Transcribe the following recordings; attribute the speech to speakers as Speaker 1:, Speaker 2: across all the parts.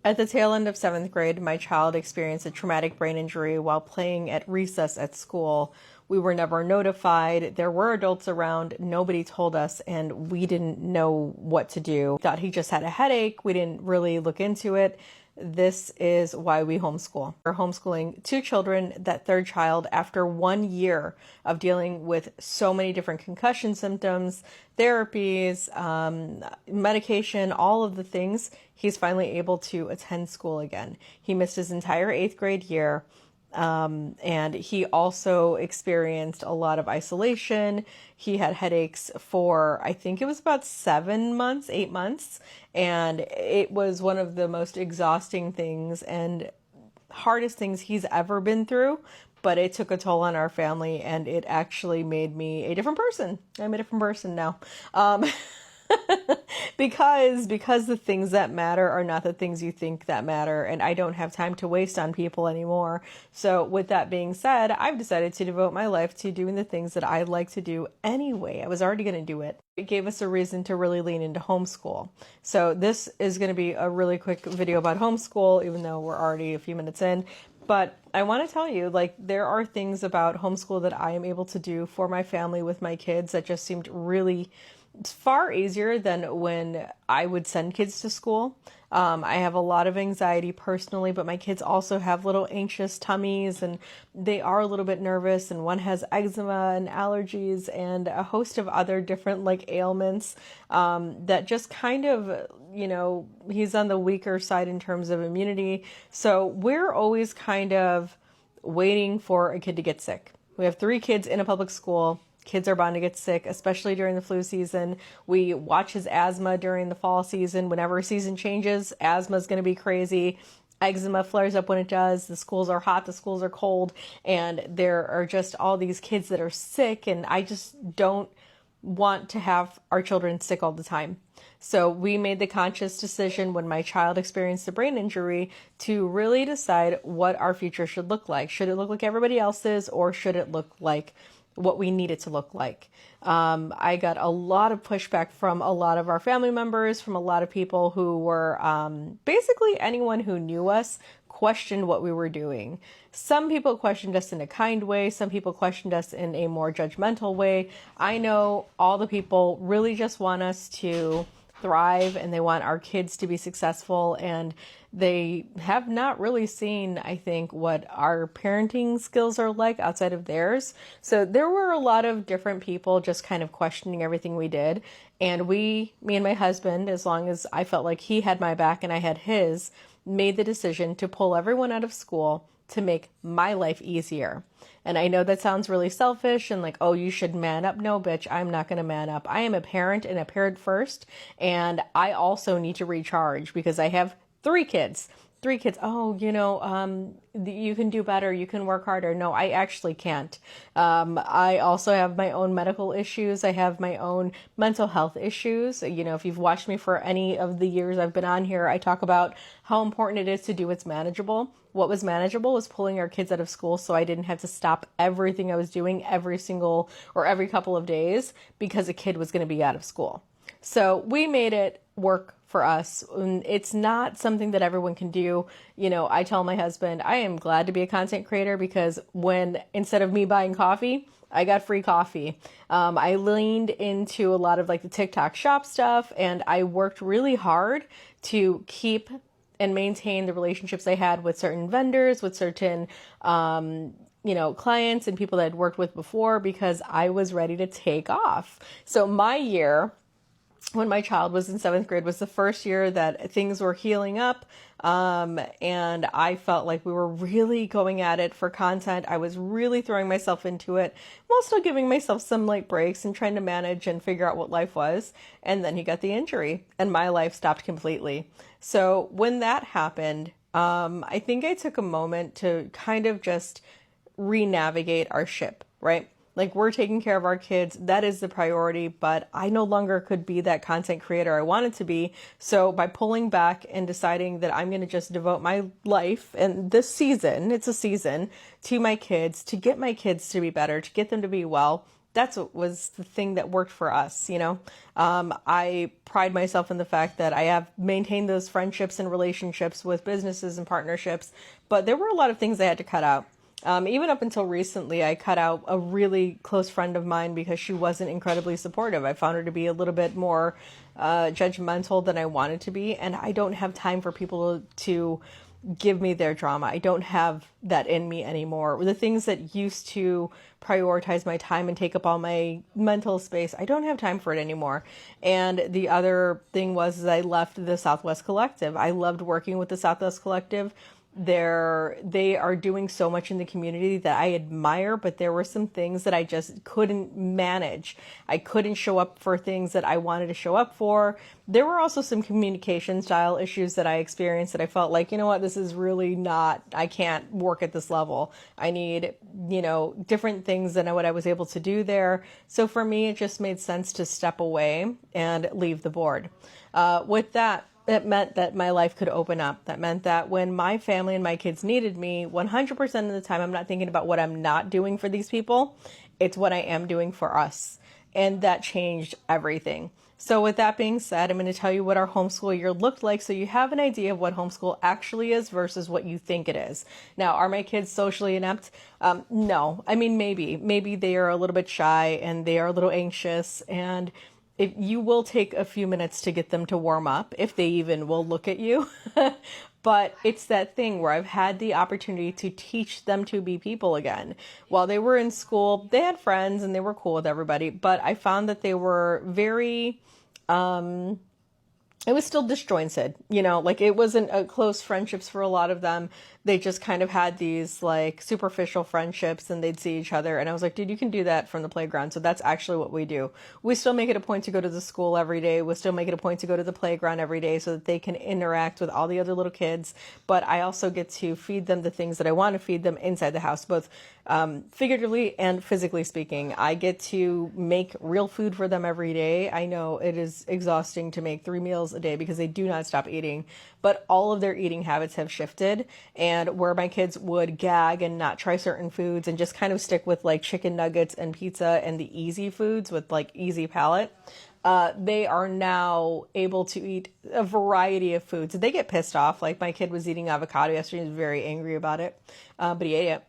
Speaker 1: At the tail end of seventh grade, my child experienced a traumatic brain injury while playing at recess at school. We were never notified. There were adults around. Nobody told us, and we didn't know what to do. Thought he just had a headache. We didn't really look into it. This is why we homeschool. We're homeschooling two children, that third child, after 1 year of dealing with so many different concussion symptoms, therapies, medication, all of the things. He's finally able to attend school again. He missed his entire 8th grade year. And he also experienced a lot of isolation. He had headaches for, I think it was about 7 months, 8 months. And it was one of the most exhausting things and hardest things he's ever been through. But it took a toll on our family, and it actually made me a different person. I'm a different person now. because the things that matter are not the things you think that matter, and I don't have time to waste on people anymore. So with that being said, I've decided to devote my life to doing the things that I like to do anyway. I was already going to do it. It gave us a reason to really lean into homeschool. So this is going to be a really quick video about homeschool, even though we're already a few minutes in. But I want to tell you, like, there are things about homeschool that I am able to do for my family with my kids that just seemed really far easier than when I would send kids to school. I have a lot of anxiety personally, but my kids also have little anxious tummies, and they are a little bit nervous, and one has eczema and allergies and a host of other different like ailments that just kind of, he's on the weaker side in terms of immunity. So we're always kind of waiting for a kid to get sick. We have 3 kids in a public school. Kids are bound to get sick, especially during the flu season. We watch his asthma during the fall season. Whenever a season changes, asthma is going to be crazy. Eczema flares up when it does. The schools are hot, the schools are cold, and there are just all these kids that are sick, and I just don't want to have our children sick all the time. So we made the conscious decision when my child experienced a brain injury to really decide what our future should look like. Should it look like everybody else's, or should it look like what we need it to look like? I got a lot of pushback from a lot of our family members, from a lot of people who were basically anyone who knew us questioned what we were doing. Some people questioned us in a kind way. Some people questioned us in a more judgmental way. I know all the people really just want us to thrive, and they want our kids to be successful, and they have not really seen, I think, what our parenting skills are like outside of theirs. So there were a lot of different people just kind of questioning everything we did. And me and my husband, as long as I felt like he had my back and I had his, made the decision to pull everyone out of school to make my life easier. And I know that sounds really selfish and like, oh, you should man up. No, bitch, I'm not going to man up. I am a parent, and a parent first. And I also need to recharge because I have 3 kids. 3 kids. Oh, you can do better. You can work harder. No, I actually can't. I also have my own medical issues. I have my own mental health issues. If you've watched me for any of the years I've been on here, I talk about how important it is to do what's manageable. What was manageable was pulling our kids out of school so I didn't have to stop everything I was doing every couple of days because a kid was going to be out of school. So we made it work for us. It's not something that everyone can do. I tell my husband, I am glad to be a content creator because when, instead of me buying coffee, I got free coffee. I leaned into a lot of like the TikTok shop stuff, and I worked really hard to keep and maintain the relationships I had with certain vendors, with certain, clients and people that I'd worked with before, because I was ready to take off. So my year, when my child was in 7th grade, was the first year that things were healing up. And I felt like we were really going at it for content. I was really throwing myself into it while still giving myself some like breaks and trying to manage and figure out what life was. And then he got the injury and my life stopped completely. So when that happened, I think I took a moment to kind of just re-navigate our ship, right? Like, we're taking care of our kids. That is the priority, but I no longer could be that content creator I wanted to be. So by pulling back and deciding that I'm going to just devote my life and this season, it's a season, to my kids, to get my kids to be better, to get them to be well, that's what was the thing that worked for us, you know. I pride myself in the fact that I have maintained those friendships and relationships with businesses and partnerships, but there were a lot of things I had to cut out. Even up until recently, I cut out a really close friend of mine because she wasn't incredibly supportive. I found her to be a little bit more judgmental than I wanted to be, and I don't have time for people to give me their drama. I don't have that in me anymore. The things that used to prioritize my time and take up all my mental space, I don't have time for it anymore. And the other thing was I left the Southwest Collective. I loved working with the Southwest Collective. They are doing so much in the community that I admire, but there were some things that I just couldn't manage. I couldn't show up for things that I wanted to show up for. There were also some communication style issues that I experienced that I felt like, you know what, this is really not, I can't work at this level. I need, you know, different things than what I was able to do there. So for me, it just made sense to step away and leave the board. With that, it meant that my life could open up. That meant that when my family and my kids needed me, 100% of the time, I'm not thinking about what I'm not doing for these people. It's what I am doing for us. And that changed everything. So with that being said, I'm going to tell you what our homeschool year looked like so you have an idea of what homeschool actually is versus what you think it is. Now, are my kids socially inept? No. I mean, maybe they are a little bit shy and they are a little anxious, and if you will take a few minutes to get them to warm up, if they even will look at you. But it's that thing where I've had the opportunity to teach them to be people again. While they were in school, they had friends and they were cool with everybody, but I found that they were very, it was still disjointed, you know, like it wasn't close friendships for a lot of them. They just kind of had these like superficial friendships and they'd see each other. And I was like, dude, you can do that from the playground. So that's actually what we do. We still make it a point to go to the school every day. We still make it a point to go to the playground every day so that they can interact with all the other little kids. But I also get to feed them the things that I want to feed them inside the house, both figuratively and physically speaking. I get to make real food for them every day. I know it is exhausting to make 3 meals a day because they do not stop eating, but all of their eating habits have shifted. And where my kids would gag and not try certain foods and just kind of stick with like chicken nuggets and pizza and the easy foods with like easy palate, they are now able to eat a variety of foods. They get pissed off. Like my kid was eating avocado yesterday. He was very angry about it, but he ate it.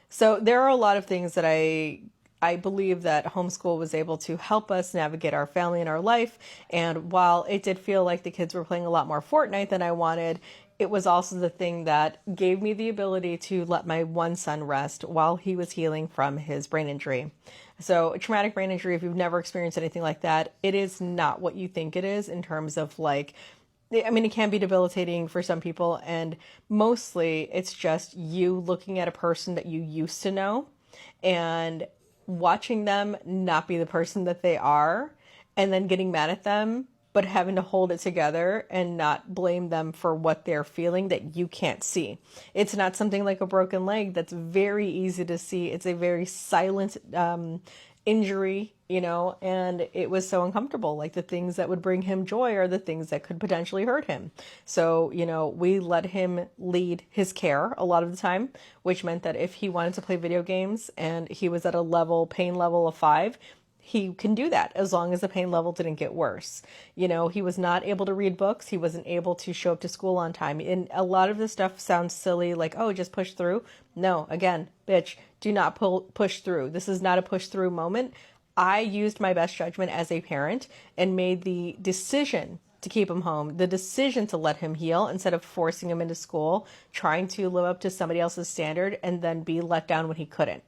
Speaker 1: So there are a lot of things that I believe that homeschool was able to help us navigate our family and our life. And while it did feel like the kids were playing a lot more Fortnite than I wanted, it was also the thing that gave me the ability to let my one son rest while he was healing from his brain injury. So a traumatic brain injury, if you've never experienced anything like that, it is not what you think it is in terms of like, I mean, it can be debilitating for some people, and mostly it's just you looking at a person that you used to know and watching them not be the person that they are, and then getting mad at them, but having to hold it together and not blame them for what they're feeling that you can't see. It's not something like a broken leg that's very easy to see. It's a very silent injury, you know, and it was so uncomfortable. Like the things that would bring him joy are the things that could potentially hurt him. So, you know, we let him lead his care a lot of the time, which meant that if he wanted to play video games and he was at a pain level of 5, he can do that as long as the pain level didn't get worse. You know, he was not able to read books. He wasn't able to show up to school on time. And a lot of this stuff sounds silly, like, oh, just push through. No, again, bitch, do not push through. This is not a push through moment. I used my best judgment as a parent and made the decision to keep him home, the decision to let him heal instead of forcing him into school, trying to live up to somebody else's standard and then be let down when he couldn't.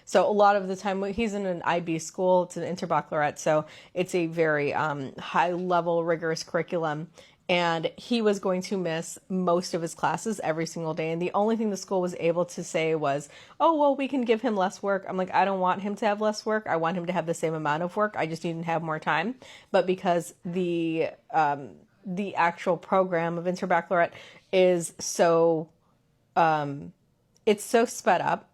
Speaker 1: So a lot of the time he's in an IB school, it's an interbaccalaureate, so it's a very high level, rigorous curriculum. And he was going to miss most of his classes every single day. And the only thing the school was able to say was, oh, well, we can give him less work. I'm like, I don't want him to have less work. I want him to have the same amount of work. I just need to have more time. But because the actual program of interbaccalaureate is so, it's so sped up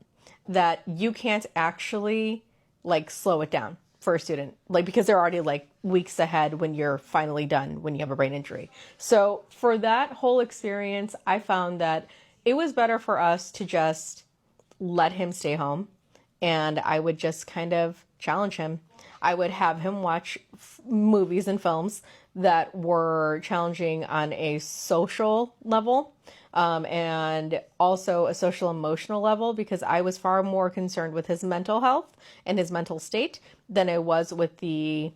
Speaker 1: that you can't actually like slow it down for a student, like because they're already like weeks ahead when you're finally done when you have a brain injury. So for that whole experience, I found that it was better for us to just let him stay home, and I would just kind of challenge him. I would have him watch movies and films that were challenging on a social level, and also a social emotional level, because I was far more concerned with his mental health and his mental state than I was with the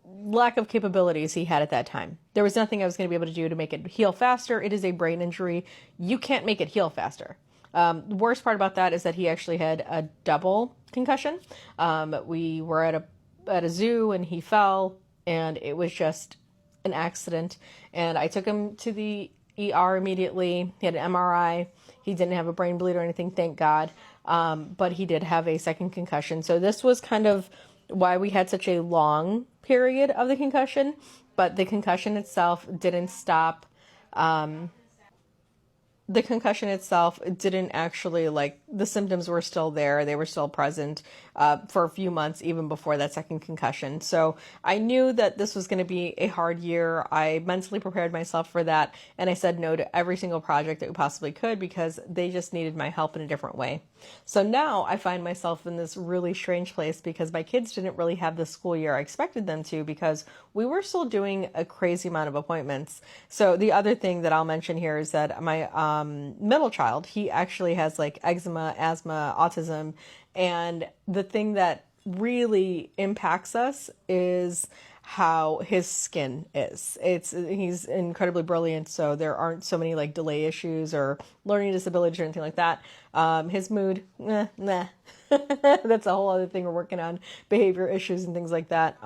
Speaker 1: lack of capabilities he had at that time. There was nothing I was going to be able to do to make it heal faster. It is a brain injury. You can't make it heal faster. The worst part about that is that he actually had a double concussion. We were at a zoo and he fell, and it was just an accident. And I took him to the ER immediately. He had an MRI. He didn't have a brain bleed or anything, thank God. But he did have a second concussion. So this was kind of why we had such a long period of the concussion, but the concussion itself didn't stop. The concussion itself didn't actually, like, the symptoms were still there. They were still present for a few months, even before that second concussion. So I knew that this was going to be a hard year. I mentally prepared myself for that. And I said no to every single project that we possibly could, because they just needed my help in a different way. So now I find myself in this really strange place, because my kids didn't really have the school year I expected them to, because we were still doing a crazy amount of appointments. So the other thing that I'll mention here is that my middle child, he actually has like eczema, asthma, autism. And the thing that really impacts us is how his skin is. He's incredibly brilliant, so there aren't so many like delay issues or learning disabilities or anything like that. His mood, nah. That's a whole other thing we're working on, behavior issues and things like that.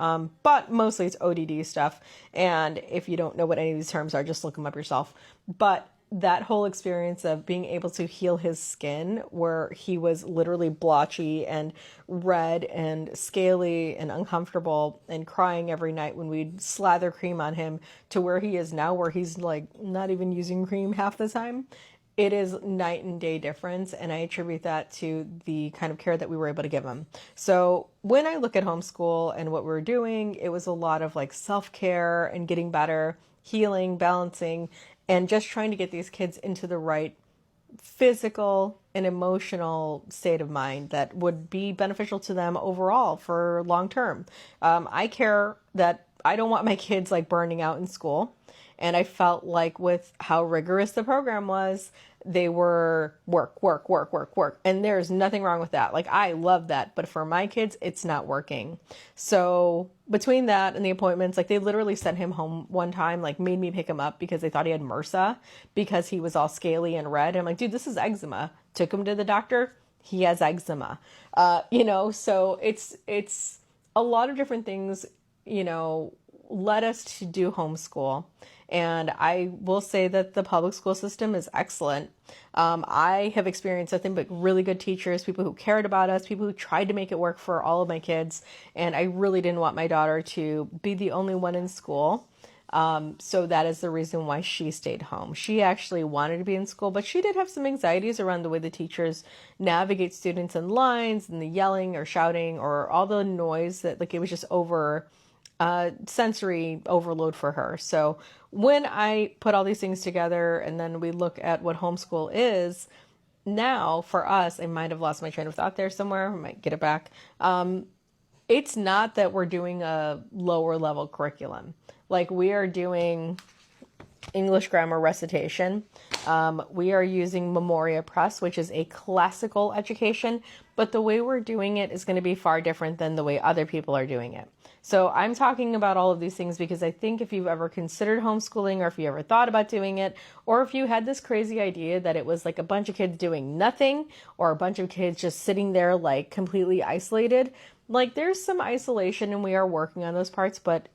Speaker 1: But mostly it's ODD stuff. And if you don't know what any of these terms are, just look them up yourself. But that whole experience of being able to heal his skin, where he was literally blotchy and red and scaly and uncomfortable and crying every night when we'd slather cream on him, to where he is now, where he's like not even using cream half the time. It is night and day difference, and I attribute that to the kind of care that we were able to give him. So when I look at homeschool and what we're doing, it was a lot of like self-care and getting better, healing, balancing, and just trying to get these kids into the right physical and emotional state of mind that would be beneficial to them overall for long term. I care that I don't want my kids like burning out in school. And I felt like with how rigorous the program was, they were work. And there's nothing wrong with that. Like, I love that. But for my kids, it's not working. So between that and the appointments, like they literally sent him home one time, like made me pick him up because they thought he had MRSA because he was all scaly and red. And I'm like, dude, this is eczema. Took him to the doctor. He has eczema. So it's a lot of different things, led us to do homeschool. And I will say that the public school system is excellent. I have experienced nothing but really good teachers, people who cared about us, people who tried to make it work for all of my kids. And I really didn't want my daughter to be the only one in school. So that is the reason why she stayed home. She actually wanted to be in school, but she did have some anxieties around the way the teachers navigate students in lines and the yelling or shouting or all the noise that it was just sensory overload for her. So when I put all these things together and then we look at what homeschool is now for us, I might have lost my train of thought there somewhere. I might get it back. It's not that we're doing a lower level curriculum. Like, we are doing English grammar recitation. We are using Memoria Press, which is a classical education, but the way we're doing it is going to be far different than the way other people are doing it. So I'm talking about all of these things because I think if you've ever considered homeschooling, or if you ever thought about doing it, or if you had this crazy idea that it was like a bunch of kids doing nothing or a bunch of kids just sitting there like completely isolated, like there's some isolation and we are working on those parts, but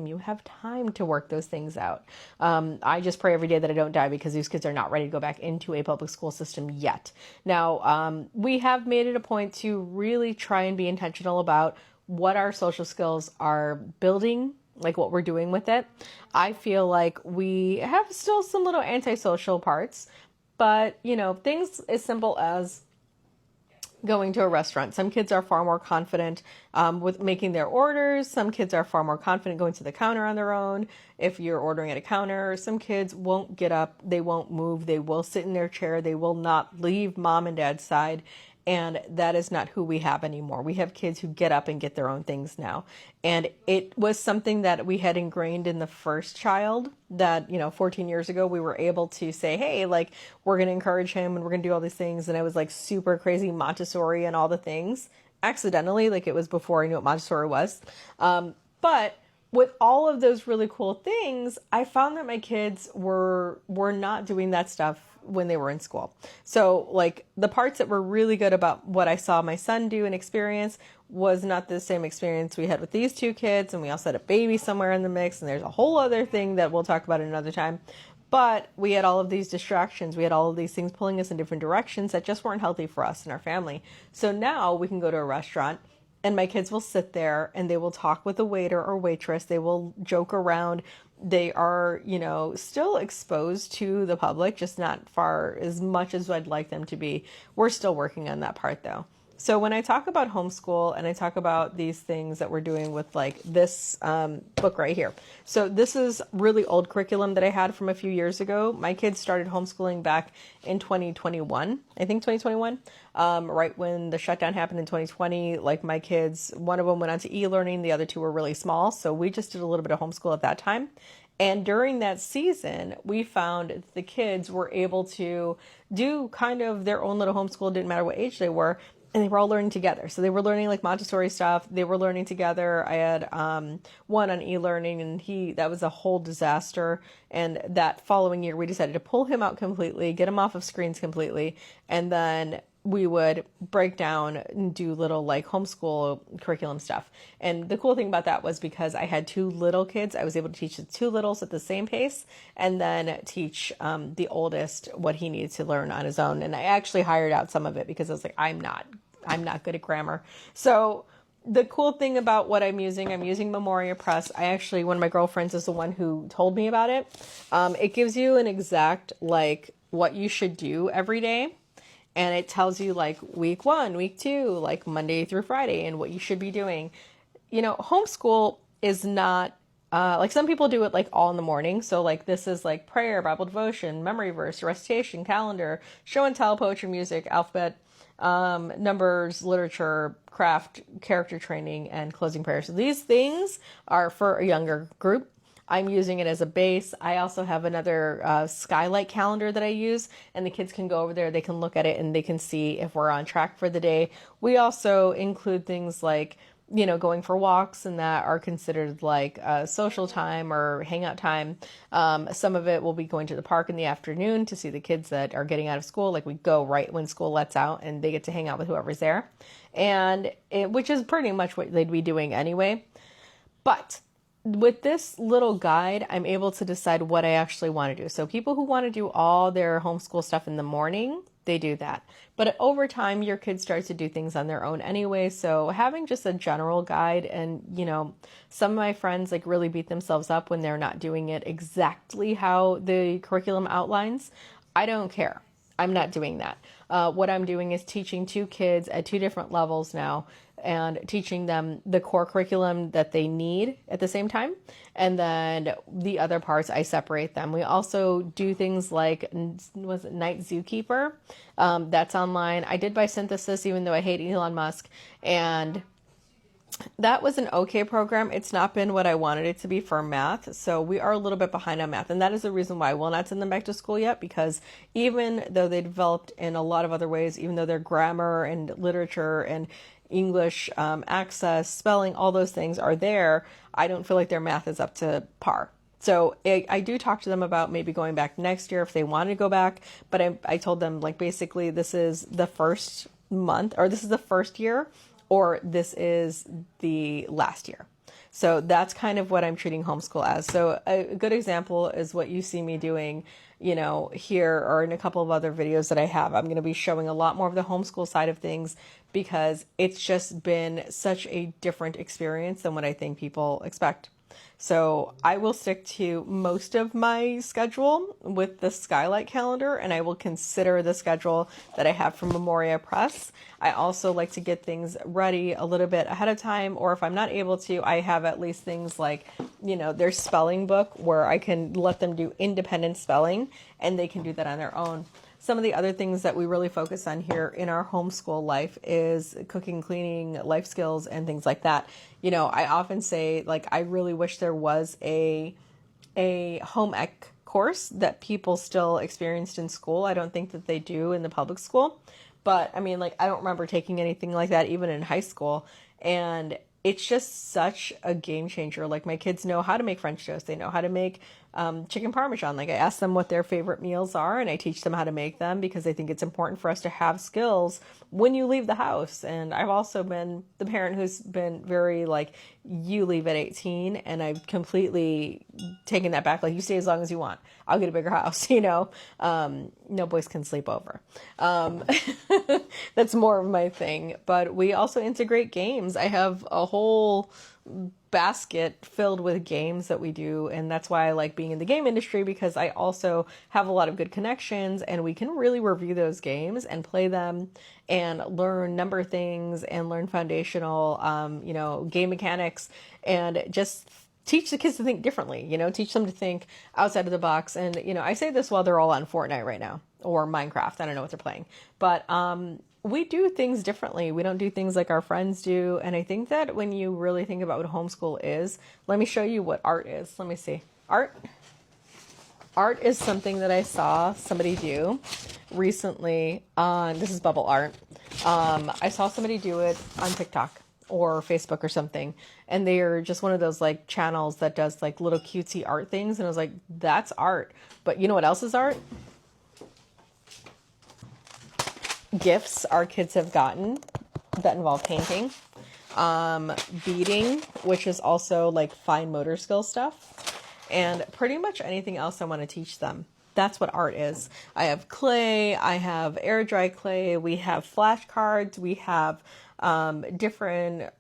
Speaker 1: you have time to work those things out. I just pray every day that I don't die because these kids are not ready to go back into a public school system yet. Now, we have made it a point to really try and be intentional about what our social skills are building, like what we're doing with it. I feel like we have still some little antisocial parts, but things as simple as going to a restaurant. Some kids are far more confident with making their orders. Some kids are far more confident going to the counter on their own. If you're ordering at a counter, some kids won't get up. They won't move. They will sit in their chair. They will not leave mom and dad's side. And that is not who we have anymore. We have kids who get up and get their own things now. And it was something that we had ingrained in the first child that, 14 years ago, we were able to say, hey, like, we're going to encourage him and we're going to do all these things. And I was like super crazy Montessori and all the things accidentally. Like, it was before I knew what Montessori was. But with all of those really cool things, I found that my kids were not doing that stuff when they were in school. So like the parts that were really good about what I saw my son do and experience was not the same experience we had with these two kids. And we also had a baby somewhere in the mix. And there's a whole other thing that we'll talk about another time. But we had all of these distractions. We had all of these things pulling us in different directions that just weren't healthy for us and our family. So now we can go to a restaurant and my kids will sit there and they will talk with the waiter or waitress. They will joke around. They are, still exposed to the public, just not far as much as I'd like them to be. We're still working on that part though. So when I talk about homeschool and I talk about these things that we're doing with like this book right here. So this is really old curriculum that I had from a few years ago. My kids started homeschooling back in 2021, I think 2021, right when the shutdown happened in 2020. Like my kids, one of them went on to e-learning. The other two were really small. So we just did a little bit of homeschool at that time. And during that season, we found the kids were able to do kind of their own little homeschool. Didn't matter what age they were. And they were all learning together. So they were learning like Montessori stuff. They were learning together. I had one on e-learning and that was a whole disaster. And that following year, we decided to pull him out completely, get him off of screens completely. And then we would break down and do little like homeschool curriculum stuff. And the cool thing about that was because I had two little kids, I was able to teach the two littles at the same pace and then teach the oldest what he needed to learn on his own. And I actually hired out some of it because I was like, I'm not good at grammar. So the cool thing about what I'm using Memoria Press. One of my girlfriends is the one who told me about it. It gives you an exact, like what you should do every day. And it tells you like week 1, week 2, like Monday through Friday and what you should be doing. Homeschool is not, like some people do it like all in the morning. So like this is like prayer, Bible devotion, memory verse, recitation, calendar, show and tell, poetry, music, alphabet, numbers, literature, craft, character training, and closing prayer. So these things are for a younger group. I'm using it as a base. I also have another skylight calendar that I use, and the kids can go over there, they can look at it, and they can see if we're on track for the day. We also include things like, going for walks, and that are considered like social time or hangout time. Some of it will be going to the park in the afternoon to see the kids that are getting out of school. Like we go right when school lets out, and they get to hang out with whoever's there, which is pretty much what they'd be doing anyway. But with this little guide, I'm able to decide what I actually want to do. So people who want to do all their homeschool stuff in the morning, they do that. But over time, your kids start to do things on their own anyway. So having just a general guide, and, some of my friends like really beat themselves up when they're not doing it exactly how the curriculum outlines. I don't care. I'm not doing that. What I'm doing is teaching two kids at two different levels now, and teaching them the core curriculum that they need at the same time. And then the other parts, I separate them. We also do things like, was it Night Zookeeper? That's online. I did by Synthesis, even though I hate Elon Musk. And that was an okay program. It's not been what I wanted it to be for math. So we are a little bit behind on math. And that is the reason why I will not send them back to school yet, because even though they developed in a lot of other ways, even though their grammar and literature and English, access, spelling, all those things are there, I don't feel like their math is up to par. So I do talk to them about maybe going back next year if they want to go back. But I told them, like, basically this is the first month, or this is the first year, or this is the last year. So that's kind of what I'm treating homeschool as. So a good example is what you see me doing, here or in a couple of other videos that I have. I'm going to be showing a lot more of the homeschool side of things because it's just been such a different experience than what I think people expect. So I will stick to most of my schedule with the Skylight calendar, and I will consider the schedule that I have from Memoria Press. I also like to get things ready a little bit ahead of time, or if I'm not able to, I have at least things like, their spelling book where I can let them do independent spelling and they can do that on their own. some of the other things that we really focus on here in our homeschool life is cooking, cleaning, life skills, and things like that. You know, I often say, like, I really wish there was a home ec course that people still experienced in school. I don't think that they do in the public school. But I mean, like, I don't remember taking anything like that even in high school. And it's just such a game changer. Like, my kids know how to make French toast. They know how to make chicken parmesan. Like, I ask them what their favorite meals are and I teach them how to make them because I think it's important for us to have skills when you leave the house. And I've also been the parent who's been very like, you leave at 18, and I've completely taken that back. Like, you stay as long as you want. I'll get a bigger house, you know. No boys can sleep over. That's more of my thing. But we also integrate games. I have a whole basket filled with games that we do, and that's why I like being in the game industry, because I also have a lot of good connections and we can really review those games and play them and learn number things and learn foundational game mechanics and just teach the kids to think differently, you know, teach them to think outside of the box. And, you know, I say this while they're all on Fortnite right now or Minecraft. I don't know what they're playing, but we do things differently. We don't do things like our friends do. And I think that when you really think about what homeschool is, let me show you what art is. Let me see. Art is something that I saw somebody do recently on, this is bubble art. I saw somebody do it on TikTok or Facebook or something. And they are just one of those like channels that does like little cutesy art things. And I was like, that's art. But you know what else is art? Gifts our kids have gotten that involve painting, beading, which is also like fine motor skill stuff, and pretty much anything else I want to teach them. That's what art is. I have clay, I have air dry clay, we have flashcards, we have different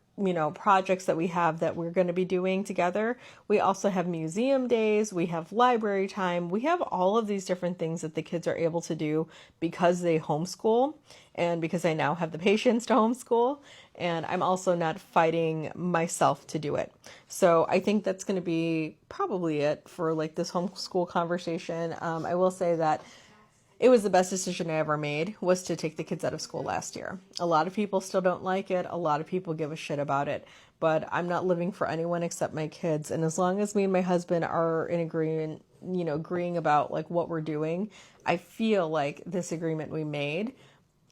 Speaker 1: projects that we have that we're going to be doing together. We also have museum days, we have library time, we have all of these different things that the kids are able to do because they homeschool and because I now have the patience to homeschool, and I'm also not fighting myself to do it. So I think that's going to be probably it for like this homeschool conversation. I will say that it was the best decision I ever made, was to take the kids out of school last year. A lot of people still don't like it. A lot of people give a shit about it, but I'm not living for anyone except my kids. And as long as me and my husband are in agreement, agreeing about like what we're doing, I feel like this agreement we made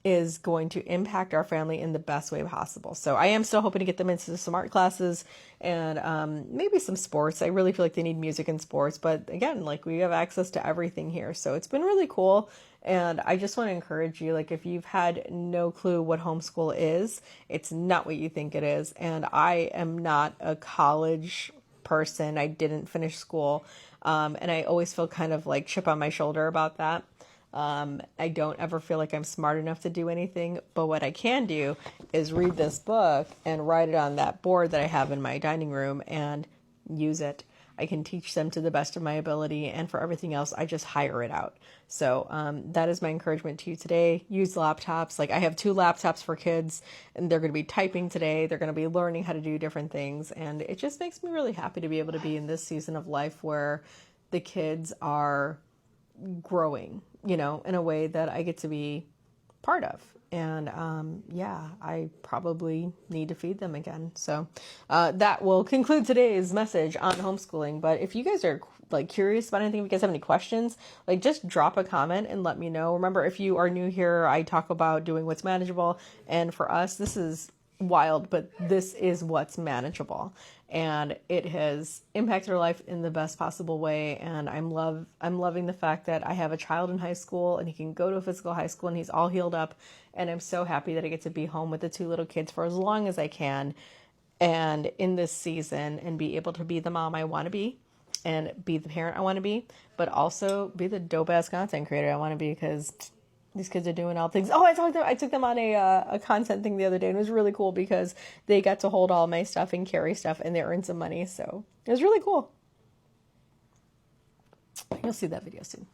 Speaker 1: is going to impact our family in the best way possible. So I am still hoping to get them into some art classes and maybe some sports. I really feel like they need music and sports, but again, like we have access to everything here. So it's been really cool. And I just want to encourage you, like if you've had no clue what homeschool is, it's not what you think it is. And I am not a college person. I didn't finish school. And I always feel kind of like chip on my shoulder about that. I don't ever feel like I'm smart enough to do anything, but what I can do is read this book and write it on that board that I have in my dining room and use it. I can teach them to the best of my ability, and for everything else, I just hire it out. So that is my encouragement to you today. Use laptops. Like I have 2 laptops for kids, and they're going to be typing today. They're going to be learning how to do different things, and it just makes me really happy to be able to be in this season of life where the kids are growing, in a way that I get to be part of. And I probably need to feed them again. So that will conclude today's message on homeschooling. But if you guys are like curious about anything, if you guys have any questions, like just drop a comment and let me know. Remember, if you are new here, I talk about doing what's manageable. And for us, this is wild, but this is what's manageable, and it has impacted our life in the best possible way. And I'm loving the fact that I have a child in high school and he can go to a physical high school and he's all healed up, and I'm so happy that I get to be home with the 2 little kids for as long as I can and in this season, and be able to be the mom I want to be and be the parent I want to be, but also be the dope ass content creator I want to be, because these kids are doing all things. Oh, I took them on a content thing the other day, and it was really cool because they got to hold all my stuff and carry stuff, and they earned some money. So it was really cool. You'll see that video soon.